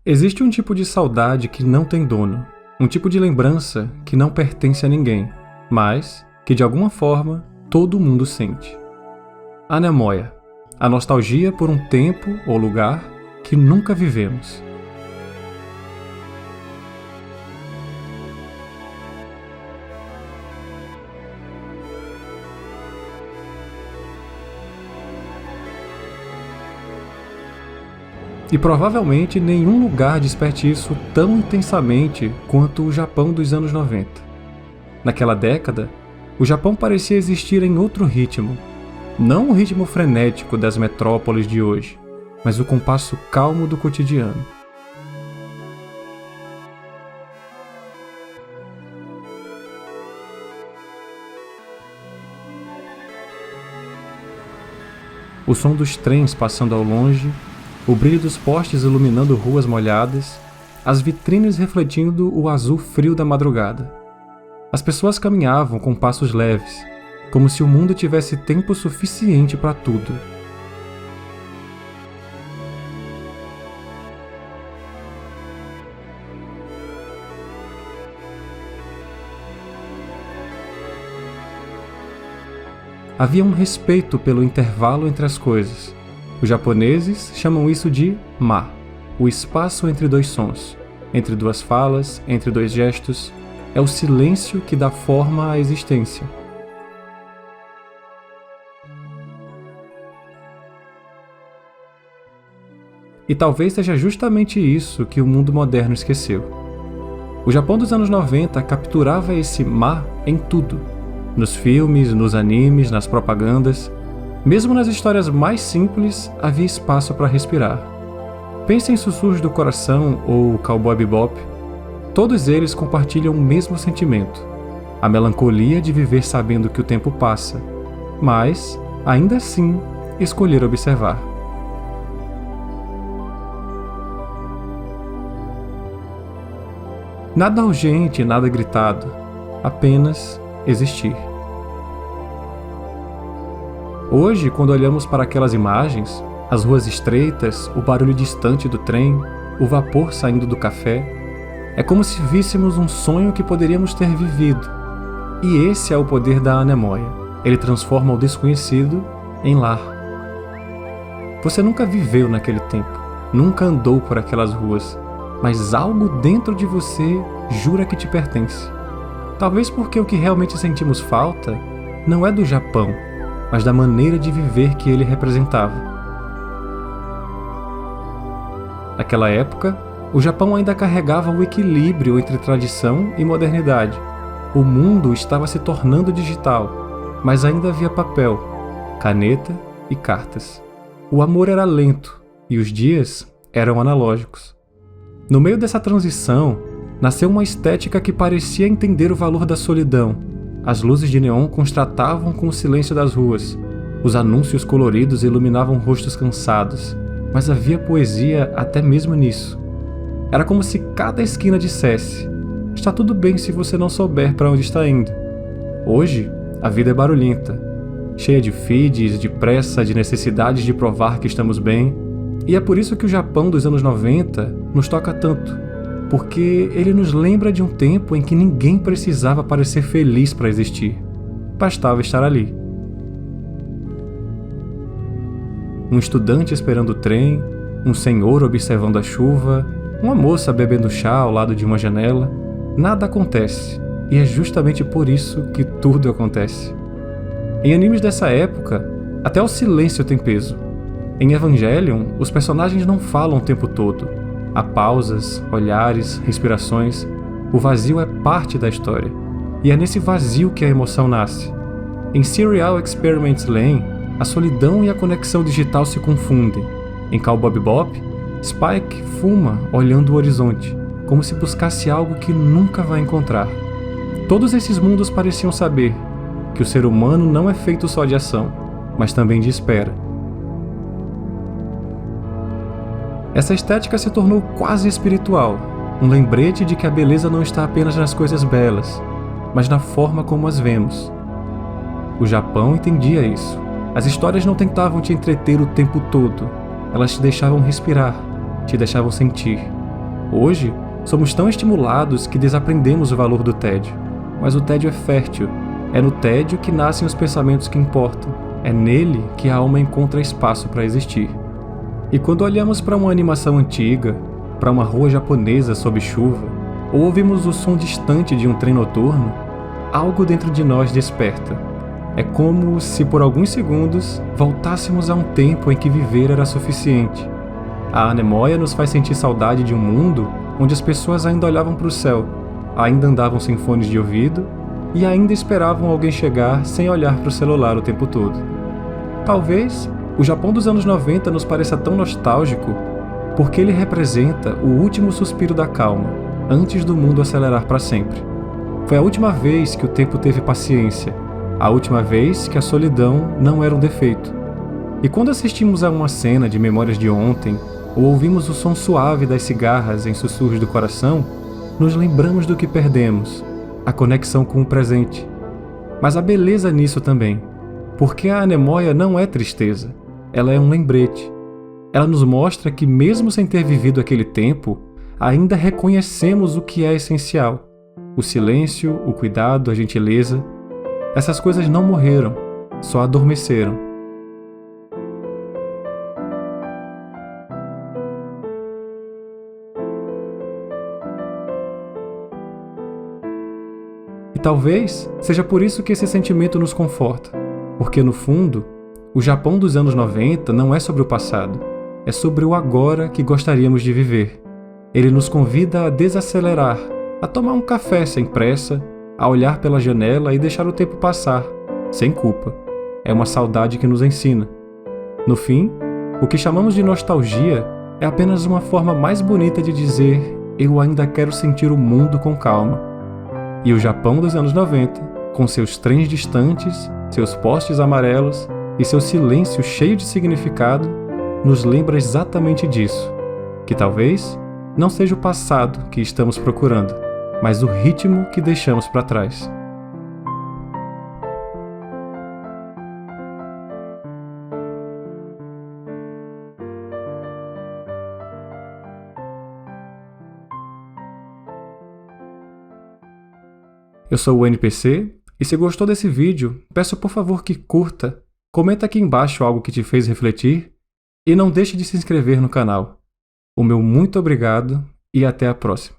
Existe um tipo de saudade que não tem dono, um tipo de lembrança que não pertence a ninguém, mas que de alguma forma todo mundo sente. Anemoia, a nostalgia por um tempo ou lugar que nunca vivemos. E provavelmente nenhum lugar desperte isso tão intensamente quanto o Japão dos anos 90. Naquela década, o Japão parecia existir em outro ritmo. Não o ritmo frenético das metrópoles de hoje, mas o compasso calmo do cotidiano. O som dos trens passando ao longe, o brilho dos postes iluminando ruas molhadas, as vitrines refletindo o azul frio da madrugada. As pessoas caminhavam com passos leves, como se o mundo tivesse tempo suficiente para tudo. Havia um respeito pelo intervalo entre as coisas. Os japoneses chamam isso de ma, o espaço entre dois sons, entre duas falas, entre dois gestos. É o silêncio que dá forma à existência. E talvez seja justamente isso que o mundo moderno esqueceu. O Japão dos anos 90 capturava esse ma em tudo, nos filmes, nos animes, nas propagandas. Mesmo nas histórias mais simples, havia espaço para respirar. Pense em Sussurros do Coração ou Cowboy Bebop. Todos eles compartilham o mesmo sentimento, a melancolia de viver sabendo que o tempo passa, mas, ainda assim, escolher observar. Nada urgente, nada gritado, apenas existir. Hoje, quando olhamos para aquelas imagens, as ruas estreitas, o barulho distante do trem, o vapor saindo do café, é como se víssemos um sonho que poderíamos ter vivido. E esse é o poder da anemoia. Ele transforma o desconhecido em lar. Você nunca viveu naquele tempo, nunca andou por aquelas ruas, mas algo dentro de você jura que te pertence. Talvez porque o que realmente sentimos falta não é do Japão, mas da maneira de viver que ele representava. Naquela época, o Japão ainda carregava o equilíbrio entre tradição e modernidade. O mundo estava se tornando digital, mas ainda havia papel, caneta e cartas. O amor era lento e os dias eram analógicos. No meio dessa transição, nasceu uma estética que parecia entender o valor da solidão. As luzes de neon contrastavam com o silêncio das ruas. Os anúncios coloridos iluminavam rostos cansados, mas havia poesia até mesmo nisso. Era como se cada esquina dissesse: está tudo bem se você não souber para onde está indo. Hoje, a vida é barulhenta, cheia de feeds, de pressa, de necessidades de provar que estamos bem. E é por isso que o Japão dos anos 90 nos toca tanto. Porque ele nos lembra de um tempo em que ninguém precisava parecer feliz para existir. Bastava estar ali. Um estudante esperando o trem, um senhor observando a chuva, uma moça bebendo chá ao lado de uma janela. Nada acontece, e é justamente por isso que tudo acontece. Em animes dessa época, até o silêncio tem peso. Em Evangelion, os personagens não falam o tempo todo. Há pausas, olhares, respirações. O vazio é parte da história. E é nesse vazio que a emoção nasce. Em Serial Experiments Lain, a solidão e a conexão digital se confundem. Em Cowboy Bebop, Spike fuma olhando o horizonte, como se buscasse algo que nunca vai encontrar. Todos esses mundos pareciam saber que o ser humano não é feito só de ação, mas também de espera. Essa estética se tornou quase espiritual, um lembrete de que a beleza não está apenas nas coisas belas, mas na forma como as vemos. O Japão entendia isso. As histórias não tentavam te entreter o tempo todo, elas te deixavam respirar, te deixavam sentir. Hoje, somos tão estimulados que desaprendemos o valor do tédio. Mas o tédio é fértil. É no tédio que nascem os pensamentos que importam. É nele que a alma encontra espaço para existir. E quando olhamos para uma animação antiga, para uma rua japonesa sob chuva, ou ouvimos o som distante de um trem noturno, algo dentro de nós desperta. É como se por alguns segundos voltássemos a um tempo em que viver era suficiente. A anemóia nos faz sentir saudade de um mundo onde as pessoas ainda olhavam para o céu, ainda andavam sem fones de ouvido e ainda esperavam alguém chegar sem olhar para o celular o tempo todo. Talvez o Japão dos anos 90 nos pareça tão nostálgico porque ele representa o último suspiro da calma, antes do mundo acelerar para sempre. Foi a última vez que o tempo teve paciência, a última vez que a solidão não era um defeito. E quando assistimos a uma cena de Memórias de Ontem, ou ouvimos o som suave das cigarras em sussurros do coração, nos lembramos do que perdemos, a conexão com o presente. Mas há beleza nisso também, porque a anemóia não é tristeza, ela é um lembrete. Ela nos mostra que mesmo sem ter vivido aquele tempo, ainda reconhecemos o que é essencial. O silêncio, o cuidado, a gentileza. Essas coisas não morreram, só adormeceram. E talvez seja por isso que esse sentimento nos conforta, porque no fundo, o Japão dos anos 90 não é sobre o passado, é sobre o agora que gostaríamos de viver. Ele nos convida a desacelerar, a tomar um café sem pressa, a olhar pela janela e deixar o tempo passar, sem culpa. É uma saudade que nos ensina. No fim, o que chamamos de nostalgia é apenas uma forma mais bonita de dizer eu ainda quero sentir o mundo com calma. E o Japão dos anos 90, com seus trens distantes, seus postes amarelos e seu silêncio cheio de significado, nos lembra exatamente disso, que talvez não seja o passado que estamos procurando, mas o ritmo que deixamos para trás. Eu sou o NPC, e se gostou desse vídeo, peço por favor que curta, comenta aqui embaixo algo que te fez refletir e não deixe de se inscrever no canal. O meu muito obrigado e até a próxima.